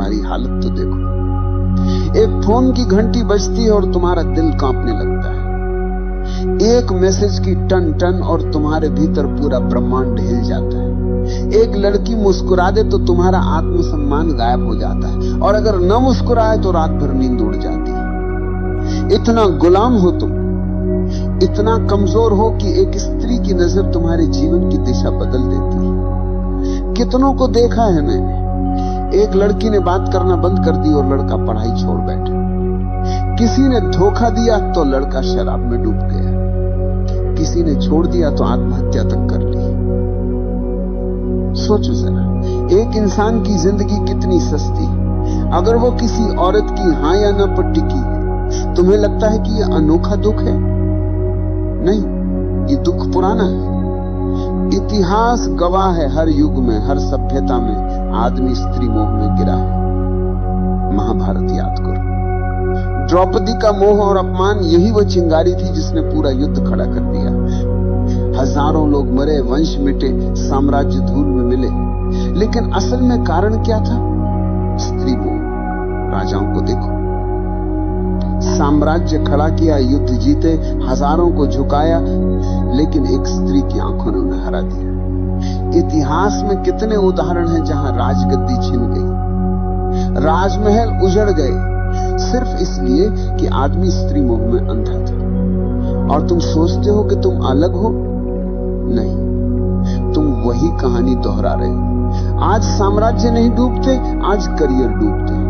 तुम्हारी हालत तो देखो। एक फोन की घंटी बजती है और तुम्हारा दिल कांपने लगता है। एक मैसेज की टन टन और तुम्हारे भीतर पूरा ब्रह्मांड हिल जाता है। एक लड़की मुस्कुरा दे तो तुम्हारा आत्मसम्मान गायब हो जाता है, और अगर न मुस्कुराए तो रात भर नींद उड़ जाती है। इतना गुलाम हो तुम, इतना कमजोर हो कि एक स्त्री की नजर तुम्हारे जीवन की दिशा बदल देती है। कितनों को देखा है मैंने, एक लड़की ने बात करना बंद कर दी और लड़का पढ़ाई छोड़ बैठा। किसी ने धोखा दिया तो लड़का शराब में डूब गया। किसी ने छोड़ दिया तो आत्महत्या तक कर ली। सोचो जरा, एक इंसान की जिंदगी कितनी सस्ती। अगर वो किसी औरत की हां या ना पर टिकी है, तुम्हें लगता है कि यह अनोखा दुख है? नहीं, ये दुख पुराना है। इतिहास गवाह है, हर युग में, हर सभ्यता में आदमी स्त्री मोह में गिरा है। महाभारत याद करो, द्रौपदी का मोह और अपमान, यही वो चिंगारी थी जिसने पूरा युद्ध खड़ा कर दिया। हजारों लोग मरे, वंश मिटे, साम्राज्य धूल में मिले, लेकिन असल में कारण क्या था? स्त्री मोह। राजाओं को देखो, साम्राज्य खड़ा किया, युद्ध जीते, हजारों को झुकाया, लेकिन एक स्त्री की आंखों ने उन्हें हरा दिया। इतिहास में कितने उदाहरण हैं जहां राजगद्दी छिन गई, राजमहल उजड़ गए, सिर्फ इसलिए कि आदमी स्त्री मोह में अंधा था। और तुम सोचते हो कि तुम अलग हो? नहीं, तुम वही कहानी दोहरा रहे हो। आज साम्राज्य नहीं डूबते, आज करियर डूबते हैं।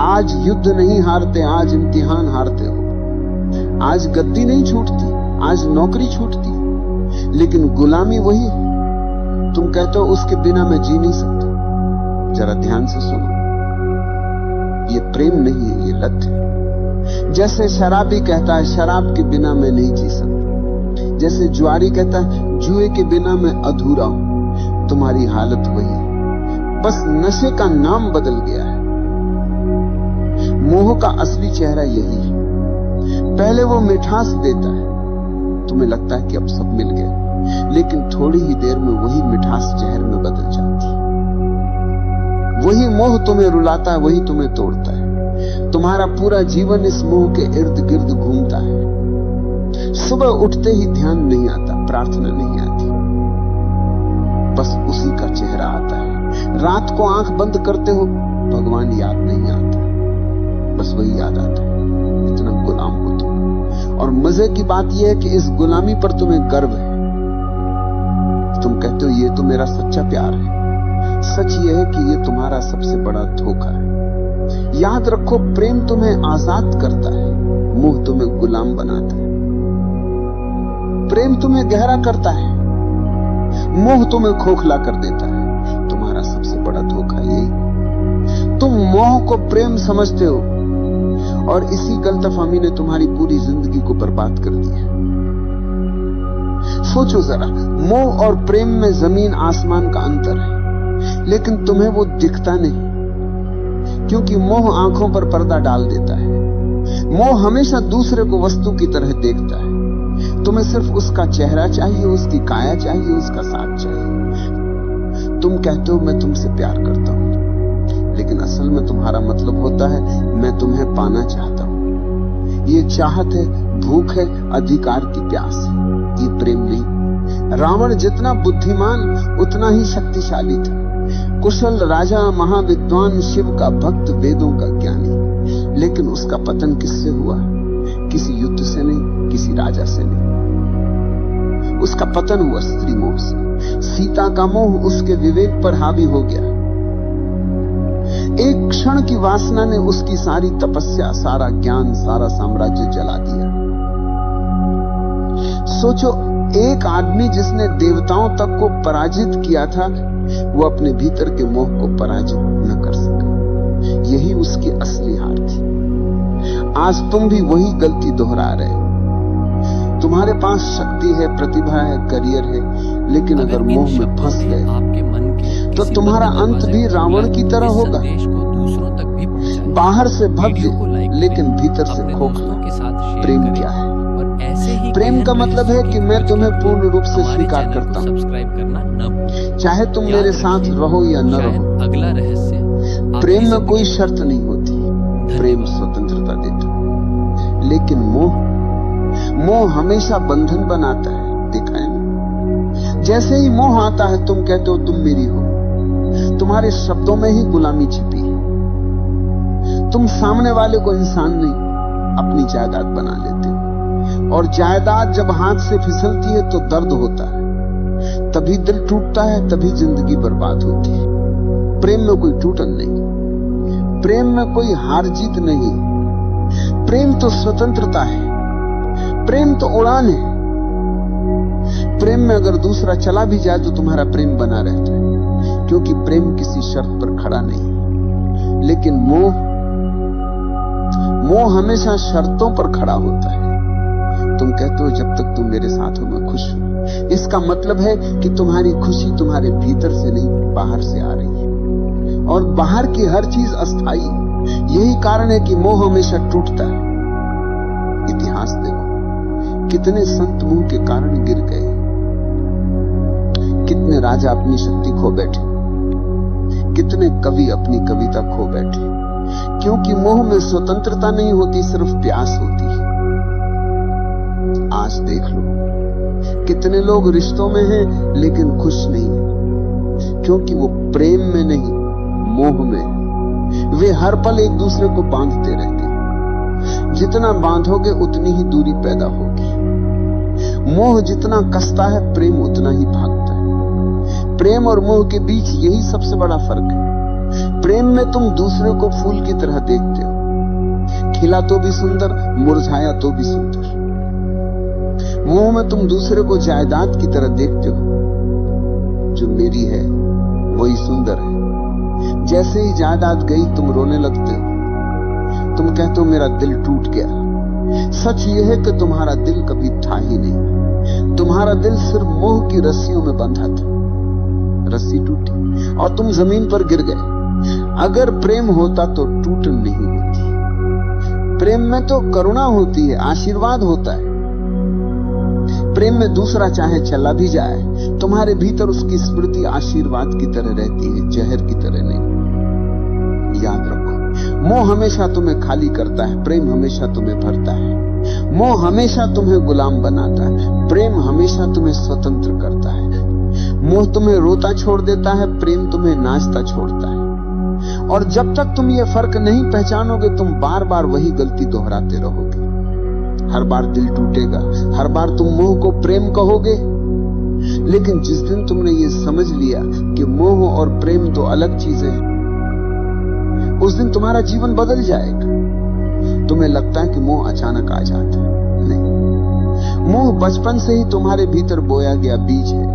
आज युद्ध नहीं हारते, आज इम्तिहान हारते हो। आज गद्दी नहीं छूटती, आज नौकरी छूटती, लेकिन गुलामी वही है। तुम कहते हो उसके बिना मैं जी नहीं सकता। जरा ध्यान से सुनो, ये प्रेम नहीं है, ये लत है। जैसे शराबी कहता है शराब के बिना मैं नहीं जी सकता, जैसे जुआरी कहता है जुए के बिना मैं अधूरा हूं। तुम्हारी हालत वही है, बस नशे का नाम बदल गया है। मोह का असली चेहरा यही है। पहले वो मिठास देता है, तुम्हें लगता है कि अब सब मिल गया, लेकिन थोड़ी ही देर में वही मिठास जहर में बदल जाती है। वही मोह तुम्हें रुलाता है, वही तुम्हें तोड़ता है। तुम्हारा पूरा जीवन इस मोह के इर्द गिर्द घूमता है। सुबह उठते ही ध्यान नहीं आता, प्रार्थना नहीं आती, बस उसी का चेहरा आता है। रात को आंख बंद करते हो, भगवान याद नहीं आता, बस वही याद आता है। इतना गुलाम हो तुम। और मजे की बात यह है कि इस गुलामी पर तुम्हें गर्व है। तुम कहते हो ये तो मेरा सच्चा प्यार है। सच यह है कि ये तुम्हारा सबसे बड़ा धोखा है। याद रखो, प्रेम तुम्हें आजाद करता है, मोह तुम्हें गुलाम बनाता है। प्रेम तुम्हें गहरा करता है, मोह तुम्हें खोखला कर देता है। तुम्हारा सबसे बड़ा धोखा यही। तुम मोह को प्रेम समझते हो, और इसी गलतफहमी ने तुम्हारी पूरी जिंदगी को बर्बाद कर दिया। सोचो जरा, मोह और प्रेम में जमीन आसमान का अंतर है, लेकिन तुम्हें वो दिखता नहीं, क्योंकि मोह आंखों पर पर्दा डाल देता है। मोह हमेशा दूसरे को वस्तु की तरह देखता है। तुम्हें सिर्फ उसका चेहरा चाहिए, उसकी काया चाहिए, उसका साथ चाहिए। तुम कहते हो मैं तुमसे प्यार करता हूं, लेकिन असल में तुम्हारा मतलब होता है मैं तुम्हें पाना चाहता हूं। ये चाहत है, भूख है, अधिकार की प्यास है, ये प्रेम नहीं। रावण जितना बुद्धिमान उतना ही शक्तिशाली था। कुशल राजा, महाविद्वान, शिव का भक्त, वेदों का ज्ञानी, लेकिन उसका पतन किससे हुआ? किसी युद्ध से नहीं, किसी राजा से नहीं। उसका पतन हुआ स्त्री मोह से। सीता का मोह उसके विवेक पर हावी हो गया। एक क्षण की वासना ने उसकी सारी तपस्या, सारा ज्ञान, सारा साम्राज्य जला दिया। सोचो, एक आदमी जिसने देवताओं तक को पराजित किया था, वो अपने भीतर के मोह को पराजित न कर सका। यही उसकी असली हार थी। आज तुम भी वही गलती दोहरा रहे हो। तुम्हारे पास शक्ति है, प्रतिभा है, करियर है, लेकिन अगर मोह में फंस गए तो तुम्हारा अंत भी रावण की तरह होगा। बाहर से भव्य, लेकिन भीतर से खोखला। प्रेम क्या है? प्रेम का मतलब है कि मैं तुम्हें पूर्ण रूप से स्वीकार करता हूं, चाहे तुम मेरे साथ रहो या न रहो। अगला रहस्य प्रेम में कोई शर्त नहीं होती, प्रेम स्वतंत्रता देता। लेकिन मोह हमेशा बंधन बनाता है, देखा है ना? जैसे ही मोह आता है तुम कहते हो तुम मेरी हो, तुम्हारे शब्दों में ही गुलामी छिपी है। तुम सामने वाले को इंसान नहीं अपनी जायदाद बना लेते हो, और जायदाद जब हाथ से फिसलती है तो दर्द होता है, तभी दिल टूटता है, तभी जिंदगी बर्बाद होती है। प्रेम में कोई टूटन नहीं, प्रेम में कोई हार जीत नहीं, प्रेम तो स्वतंत्रता है, प्रेम तो उड़ान है। प्रेम में अगर दूसरा चला भी जाए तो तुम्हारा प्रेम बना रहता है, क्योंकि प्रेम किसी शर्त पर खड़ा नहीं। लेकिन मोह हमेशा शर्तों पर खड़ा होता है। तुम कहते हो जब तक तुम मेरे साथ हो मैं खुश हूं, इसका मतलब है कि तुम्हारी खुशी तुम्हारे भीतर से नहीं बाहर से आ रही है, और बाहर की हर चीज अस्थाई। यही कारण है कि मोह हमेशा टूटता है। इतिहास देखो, कितने संत मोह के कारण गिर गए, कितने राजा अपनी शक्ति खो बैठे, कितने कवि अपनी कविता खो बैठे, क्योंकि मोह में स्वतंत्रता नहीं होती, सिर्फ प्यास होती है। आज देख लो, कितने लोग रिश्तों में हैं लेकिन खुश नहीं, क्योंकि वो प्रेम में नहीं मोह में। वे हर पल एक दूसरे को बांधते रहते हैं, जितना बांधोगे उतनी ही दूरी पैदा होगी। मोह जितना कसता है प्रेम उतना ही भागता है। प्रेम और मोह के बीच यही सबसे बड़ा फर्क है। प्रेम में तुम दूसरे को फूल की तरह देखते हो, खिला तो भी सुंदर, मुरझाया तो भी सुंदर। मोह में तुम दूसरे को जायदाद की तरह देखते हो, जो मेरी है वही सुंदर है। जैसे ही जायदाद गई तुम रोने लगते हो, तुम कहते हो मेरा दिल टूट गया। सच यह है कि तुम्हारा दिल कभी था ही नहीं, तुम्हारा दिल सिर्फ मोह की रस्सियों में बंधा था। रस्सी टूटी और तुम जमीन पर गिर गए। अगर प्रेम होता तो टूटन नहीं होती। प्रेम में तो करुणा होती है, आशीर्वाद होता है। प्रेम में दूसरा चाहे चला भी जाए, तुम्हारे भीतर उसकी स्मृति आशीर्वाद की तरह रहती है, जहर की तरह नहीं। याद रखो, मोह हमेशा तुम्हें खाली करता है, प्रेम हमेशा तुम्हें भरता है। मोह हमेशा तुम्हें गुलाम बनाता है, प्रेम हमेशा तुम्हें स्वतंत्र करता है। मोह तुम्हें रोता छोड़ देता है, प्रेम तुम्हें नाचता छोड़ता है। और जब तक तुम ये फर्क नहीं पहचानोगे, तुम बार बार वही गलती दोहराते रहोगे। हर बार दिल टूटेगा, हर बार तुम मोह को प्रेम कहोगे। लेकिन जिस दिन तुमने ये समझ लिया कि मोह और प्रेम दो अलग चीजें हैं, उस दिन तुम्हारा जीवन बदल जाएगा। तुम्हें लगता है कि मोह अचानक आ जाता है, नहीं। मोह बचपन से ही तुम्हारे भीतर बोया गया बीज है।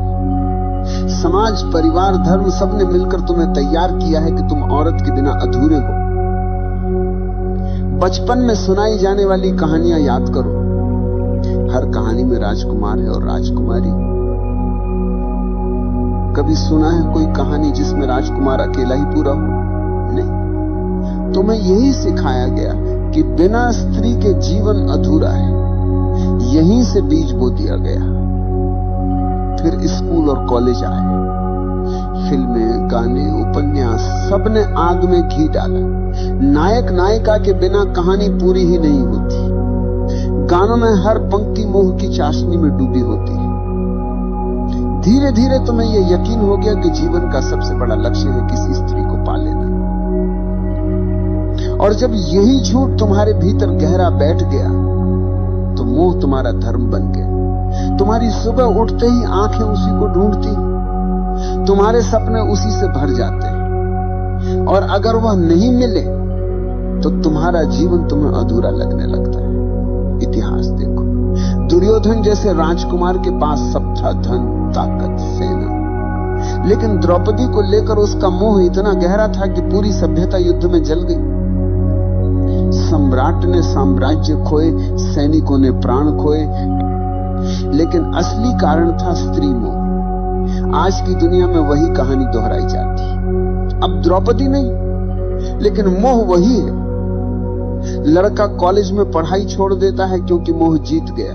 समाज, परिवार, धर्म सबने मिलकर तुम्हें तैयार किया है कि तुम औरत के बिना अधूरे हो। बचपन में सुनाई जाने वाली कहानियां याद करो, हर कहानी में राजकुमार है और राजकुमारी। कभी सुना है कोई कहानी जिसमें राजकुमार अकेला ही पूरा हो? नहीं। तुम्हें यही सिखाया गया कि बिना स्त्री के जीवन अधूरा है। यहीं से बीज बो दिया गया। फिर स्कूल और कॉलेज आए, फिल्में, गाने, उपन्यास, सबने आग में घी डाला। नायक नायिका के बिना कहानी पूरी ही नहीं होती। गानों में हर पंक्ति मोह की चाशनी में डूबी होती है। धीरे धीरे तुम्हें यह यकीन हो गया कि जीवन का सबसे बड़ा लक्ष्य है किसी स्त्री को पा लेना। और जब यही झूठ तुम्हारे भीतर गहरा बैठ गया, तो मोह तुम्हारा धर्म बन गया। तुम्हारी सुबह उठते ही आंखें उसी को ढूंढती, तुम्हारे सपने उसी से भर जाते हैं। और अगर वह नहीं मिले तो तुम्हारा जीवन तुम्हें अधूरा लगने लगता है। इतिहास देखो, दुर्योधन जैसे राजकुमार के पास सब था, धन, ताकत, सेना, लेकिन द्रौपदी को लेकर उसका मोह इतना गहरा था कि पूरी सभ्यता युद्ध में जल गई। सम्राट ने साम्राज्य खोए, सैनिकों ने प्राण खोए, लेकिन असली कारण था स्त्री मोह। आज की दुनिया में वही कहानी दोहराई जाती है। अब द्रौपदी नहीं, लेकिन मोह वही है। लड़का कॉलेज में पढ़ाई छोड़ देता है क्योंकि मोह जीत गया।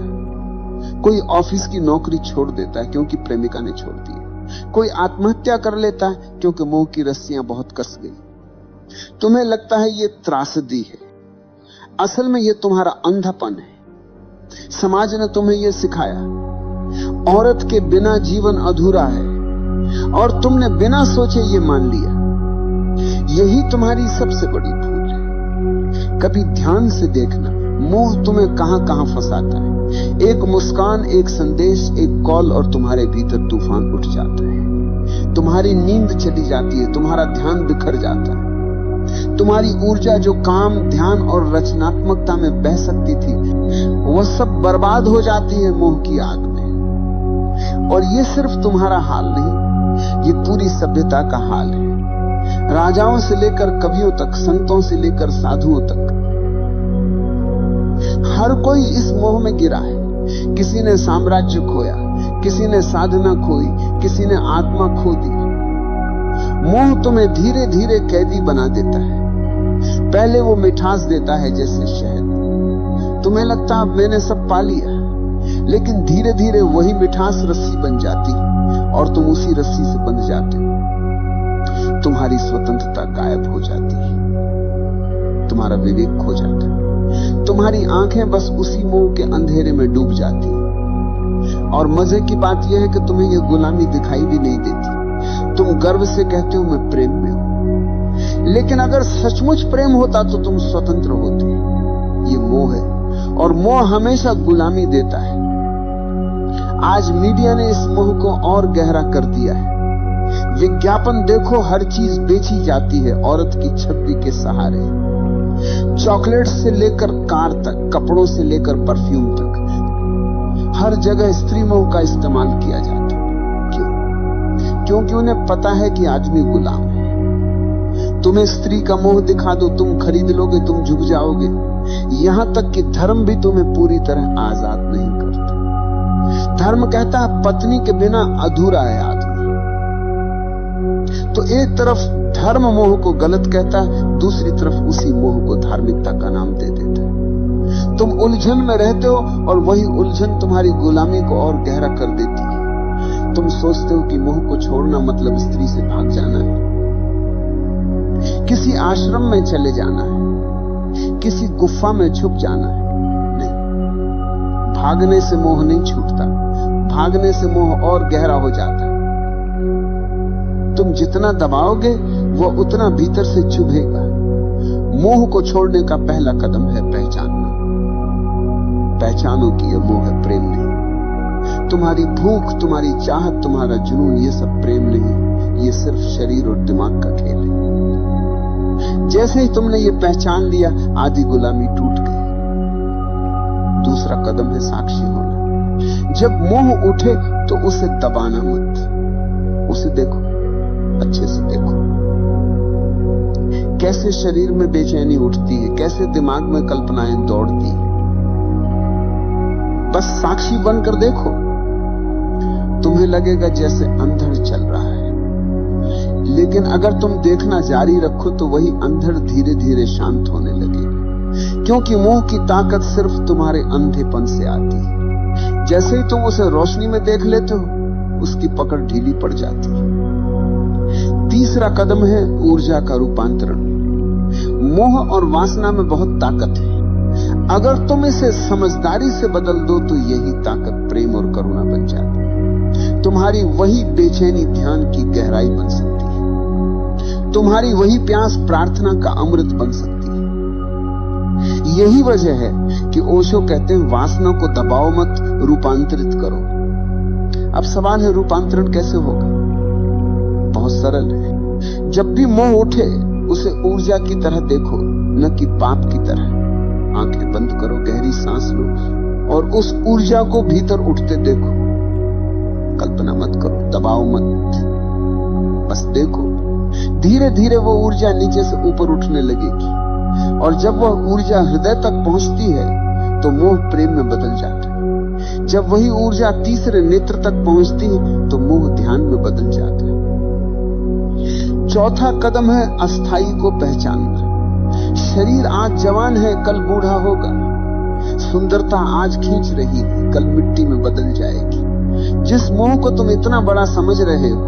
कोई ऑफिस की नौकरी छोड़ देता है क्योंकि प्रेमिका ने छोड़ दी। कोई आत्महत्या कर लेता है क्योंकि मोह की रस्सियां बहुत कस गई। तुम्हें लगता है ये त्रासदी है, असल में ये तुम्हारा अंधापन है। समाज ने तुम्हें ये सिखाया, औरत के बिना जीवन अधूरा है, और तुमने बिना सोचे ये मान लिया। यही तुम्हारी सबसे बड़ी भूल है। कभी ध्यान से देखना, मोह तुम्हें कहां कहां फंसाता है। एक मुस्कान, एक संदेश, एक कॉल और तुम्हारे भीतर तूफान उठ जाता है। तुम्हारी नींद चली जाती है, तुम्हारा ध्यान बिखर जाता है। तुम्हारी ऊर्जा जो काम, ध्यान और रचनात्मकता में बह सकती थी, वह सब बर्बाद हो जाती है मोह की आग में। और ये सिर्फ तुम्हारा हाल नहीं, ये पूरी सभ्यता का हाल है। राजाओं से लेकर कवियों तक, संतों से लेकर साधुओं तक, हर कोई इस मोह में गिरा है। किसी ने साम्राज्य खोया, किसी ने साधना खोई, किसी ने आत्मा खो दी। मोह तुम्हें धीरे धीरे कैदी बना देता है। पहले वो मिठास देता है जैसे शहद। तुम्हें लगता अब मैंने सब पा लिया, लेकिन धीरे धीरे वही मिठास रस्सी बन जाती और तुम उसी रस्सी से बंध जाते हो। तुम्हारी स्वतंत्रता गायब हो जाती है, तुम्हारा विवेक खो जाता है, तुम्हारी आंखें बस उसी मोह के अंधेरे में डूब जाती हैं। और मजे की बात यह है कि तुम्हें यह गुलामी दिखाई भी नहीं देती। तुम गर्व से कहते हो मैं प्रेम में हूं, लेकिन अगर सचमुच प्रेम होता तो तुम स्वतंत्र होते। ये मोह है, और मोह हमेशा गुलामी देता है। आज मीडिया ने इस मोह को और गहरा कर दिया है। विज्ञापन देखो, हर चीज बेची जाती है औरत की छवि के सहारे। चॉकलेट से लेकर कार तक, कपड़ों से लेकर परफ्यूम तक, हर जगह स्त्री मोह का इस्तेमाल किया जाता है। क्यों? क्योंकि उन्हें पता है कि आदमी गुलाम है। तुम्हें स्त्री का मोह दिखा दो, तुम खरीद लोगे, तुम झुक जाओगे। यहां तक कि धर्म भी तुम्हें पूरी तरह आजाद नहीं करता। धर्म कहता है पत्नी के बिना अधूरा है आदमी। तो एक तरफ धर्म मोह को गलत कहता है, दूसरी तरफ उसी मोह को धार्मिकता का नाम दे देता है। तुम उलझन में रहते हो और वही उलझन तुम्हारी गुलामी को और गहरा कर देती है। तुम सोचते हो कि मोह को छोड़ना मतलब स्त्री से भाग जाना है, किसी आश्रम में चले जाना है, किसी गुफा में छुप जाना है। नहीं, भागने से मोह नहीं छूटता, भागने से मोह और गहरा हो जाता है। तुम जितना दबाओगे वो उतना भीतर से चुभेगा। मोह को छोड़ने का पहला कदम है पहचानना। पहचानो कि यह मोह है, प्रेम नहीं। तुम्हारी भूख, तुम्हारी चाहत, तुम्हारा जुनून, ये सब प्रेम नहीं, ये सिर्फ शरीर और दिमाग का खेल है। जैसे ही तुमने ये पहचान लिया, आधी गुलामी टूट गई। दूसरा कदम है साक्षी होना। जब मोह उठे तो उसे दबाना मत, उसे देखो, अच्छे से देखो कैसे शरीर में बेचैनी उठती है, कैसे दिमाग में कल्पनाएं दौड़ती हैं। बस साक्षी बनकर देखो, तुम्हें लगेगा जैसे अंधड़ चल रहा है। लेकिन अगर तुम देखना जारी रखो तो वही अंधड़ धीरे धीरे शांत होने लगेगा, क्योंकि मोह की ताकत सिर्फ तुम्हारे अंधेपन से आती है। जैसे ही तुम उसे रोशनी में देख लेते हो, उसकी पकड़ ढीली पड़ जाती है। तीसरा कदम है ऊर्जा का रूपांतरण। मोह और वासना में बहुत ताकत है। अगर तुम इसे समझदारी से बदल दो तो यही ताकत प्रेम और करुणा बन जाती है। तुम्हारी वही बेचैनी ध्यान की गहराई बन सकती है। तुम्हारी वही प्यास प्रार्थना का अमृत बन सकती है। यही वजह है कि ओशो कहते हैं वासना को दबाओ मत, रूपांतरित करो। अब सवाल है रूपांतरण कैसे होगा? बहुत सरल है। जब भी मोह उठे उसे ऊर्जा की तरह देखो, न कि पाप की तरह। आंखें बंद करो, गहरी सांस लो और उस ऊर्जा को भीतर उठते देखो। कल्पना मत करो, दबाओ मत, बस देखो। धीरे धीरे वो ऊर्जा नीचे से ऊपर उठने लगेगी, और जब वह ऊर्जा हृदय तक पहुंचती है तो मोह प्रेम में बदल जाता है। जब वही ऊर्जा तीसरे नेत्र तक पहुंचती है तो मोह ध्यान में बदल जाता है। चौथा कदम है अस्थाई को पहचानना। शरीर आज जवान है, कल बूढ़ा होगा। सुंदरता आज खींच रही है, कल मिट्टी में बदल जाएगी। जिस मोह को तुम इतना बड़ा समझ रहे हो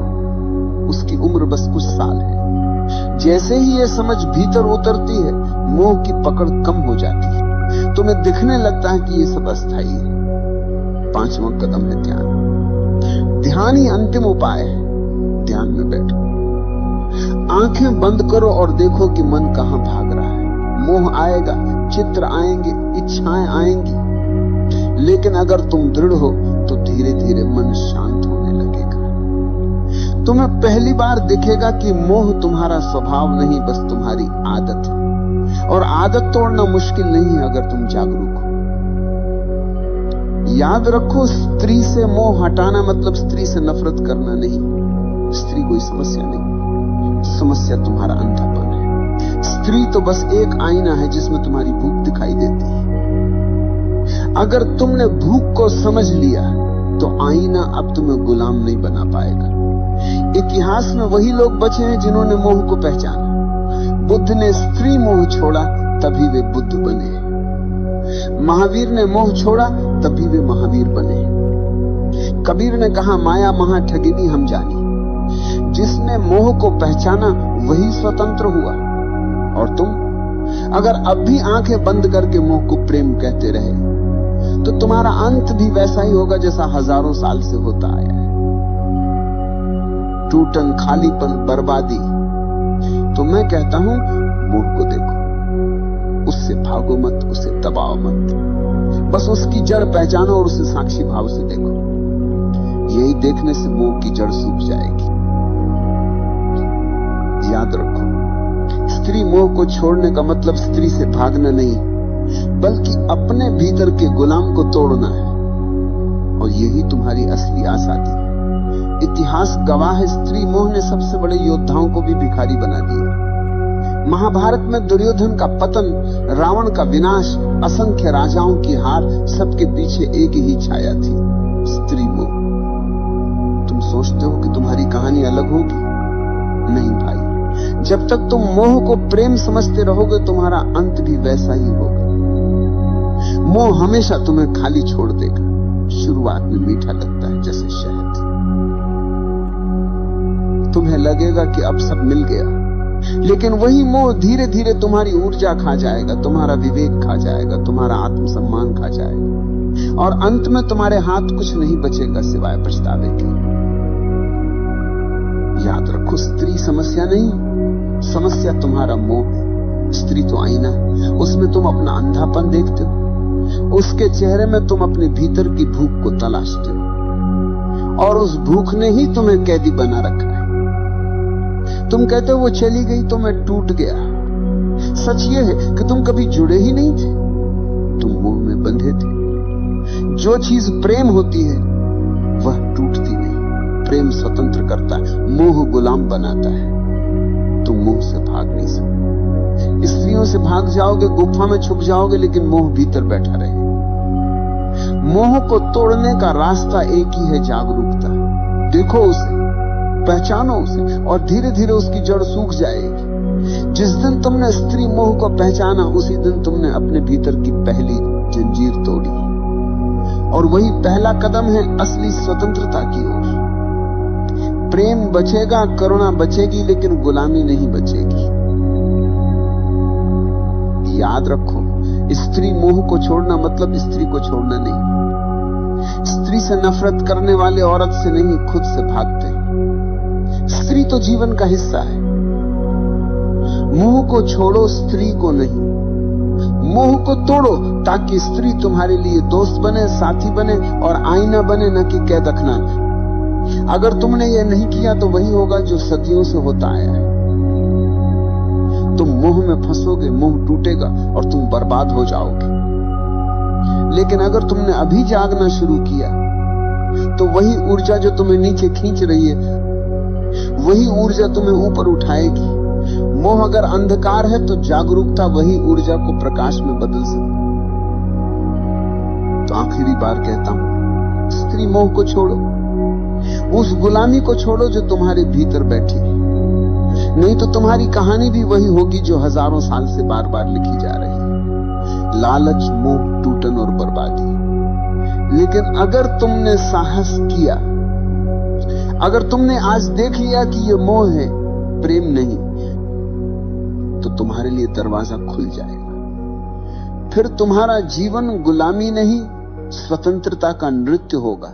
उसकी उम्र बस कुछ साल है। जैसे ही ये समझ भीतर उतरती है, मोह की पकड़ कम हो जाती है। तुम्हें दिखने लगता है कि ये सब अस्थाई है। 5वां कदम है ध्यान। ध्यान ही अंतिम उपाय है। ध्यान में बैठो, आंखें बंद करो और देखो कि मन कहां भाग रहा है। मोह आएगा, चित्र आएंगे, इच्छाएं आएंगी, लेकिन अगर तुम दृढ़ हो तो धीरे धीरे मन शांत होने लगेगा। तुम्हें पहली बार दिखेगा कि मोह तुम्हारा स्वभाव नहीं, बस तुम्हारी आदत है। और आदत तोड़ना मुश्किल नहीं है अगर तुम जागरूक हो। याद रखो, स्त्री से मोह हटाना मतलब स्त्री से नफरत करना नहीं। स्त्री कोई समस्या नहीं, समस्या तुम्हारा अंधापन है। स्त्री तो बस एक आईना है जिसमें तुम्हारी भूख दिखाई देती है। अगर तुमने भूख को समझ लिया तो आईना अब तुम्हें गुलाम नहीं बना पाएगा। इतिहास में वही लोग बचे हैं जिन्होंने मोह को पहचाना। बुद्ध ने स्त्री मोह छोड़ा, तभी वे बुद्ध बने। महावीर ने मोह छोड़ा, तभी वे महावीर बने। कबीर ने कहा, माया महा ठगिनी हम जानी। जिसने मोह को पहचाना वही स्वतंत्र हुआ। और तुम अगर अब भी आंखें बंद करके मोह को प्रेम कहते रहे तो तुम्हारा अंत भी वैसा ही होगा जैसा हजारों साल से होता आया है। टूटन, खालीपन, बर्बादी। तो मैं कहता हूं, मोह को देखो, उससे भागो मत, उसे दबाओ मत, बस उसकी जड़ पहचानो और उसे साक्षी भाव से देखो। यही देखने से मोह की जड़ सूख जाएगी। याद रखो, स्त्री मोह को छोड़ने का मतलब स्त्री से भागना नहीं, बल्कि अपने भीतर के गुलाम को तोड़ना है। और यही तुम्हारी असली आजादी है। इतिहास गवाह है, स्त्री मोह ने सबसे बड़े योद्धाओं को भी भिखारी बना दिया। महाभारत में दुर्योधन का पतन, रावण का विनाश, असंख्य राजाओं की हार, सबके पीछे एक ही छाया थी, स्त्री मोह। तुम सोचते हो कि तुम्हारी कहानी अलग होगी? नहीं भाई, जब तक तुम मोह को प्रेम समझते रहोगे तुम्हारा अंत भी वैसा ही होगा। मोह हमेशा तुम्हें खाली छोड़ देगा। शुरुआत में मीठा लगता है जैसे शहद। तुम्हें लगेगा कि अब सब मिल गया, लेकिन वही मोह धीरे धीरे तुम्हारी ऊर्जा खा जाएगा, तुम्हारा विवेक खा जाएगा, तुम्हारा आत्मसम्मान खा जाएगा, और अंत में तुम्हारे हाथ कुछ नहीं बचेगा सिवाय पछतावे के। याद रखो, स्त्री समस्या नहीं, समस्या तुम्हारा मोह है। स्त्री तो आईना, उसमें तुम अपना अंधापन देखते हो। उसके चेहरे में तुम अपने भीतर की भूख को तलाशते हो, और उस भूख ने ही तुम्हें कैदी बना रखा है। तुम कहते हो वो चली गई तो मैं टूट गया। सच ये है कि तुम कभी जुड़े ही नहीं थे, तुम मोह में बंधे थे। जो चीज प्रेम होती है वह टूटती नहीं। प्रेम स्वतंत्र करता है, मोह गुलाम बनाता है। तुम मोह से भाग नहीं सकते। स्त्रियों से भाग जाओगे, गुफा में छुप जाओगे, लेकिन मोह भीतर बैठा रहे। मोह को तोड़ने का रास्ता एक ही है, जागरूकता। देखो उसे, पहचानो उसे, और धीरे धीरे उसकी जड़ सूख जाएगी। जिस दिन तुमने स्त्री मोह को पहचाना, उसी दिन तुमने अपने भीतर की पहली जंजीर तोड़ी। और वही पहला कदम है असली स्वतंत्रता की ओर। प्रेम बचेगा, करुणा बचेगी, लेकिन गुलामी नहीं बचेगी। याद रखो, स्त्री मोह को छोड़ना मतलब स्त्री को छोड़ना नहीं। स्त्री से नफरत करने वाले औरत से नहीं, खुद से भागते हैं। स्त्री तो जीवन का हिस्सा है। मोह को छोड़ो, स्त्री को नहीं। मोह को तोड़ो ताकि स्त्री तुम्हारे लिए दोस्त बने, साथी बने और आईना बने, न कि कैद रखना। अगर तुमने ये नहीं किया तो वही होगा जो सदियों से होता आया है। तुम मोह में फंसोगे, मोह टूटेगा और तुम बर्बाद हो जाओगे। लेकिन अगर तुमने अभी जागना शुरू किया तो वही ऊर्जा जो तुम्हें नीचे खींच रही है, वही ऊर्जा तुम्हें ऊपर उठाएगी। मोह अगर अंधकार है तो जागरूकता वही ऊर्जा को प्रकाश में बदल सकती। तो आखिरी बार कहता हूं, स्त्री मोह को छोड़ो, उस गुलामी को छोड़ो जो तुम्हारे भीतर बैठी है। नहीं तो तुम्हारी कहानी भी वही होगी जो हजारों साल से बार बार लिखी जा रही है, लालच, मोह, टूटन और बर्बादी। लेकिन अगर तुमने साहस किया, अगर तुमने आज देख लिया कि यह मोह है, प्रेम नहीं, तो तुम्हारे लिए दरवाजा खुल जाएगा। फिर तुम्हारा जीवन गुलामी नहीं, स्वतंत्रता का नृत्य होगा।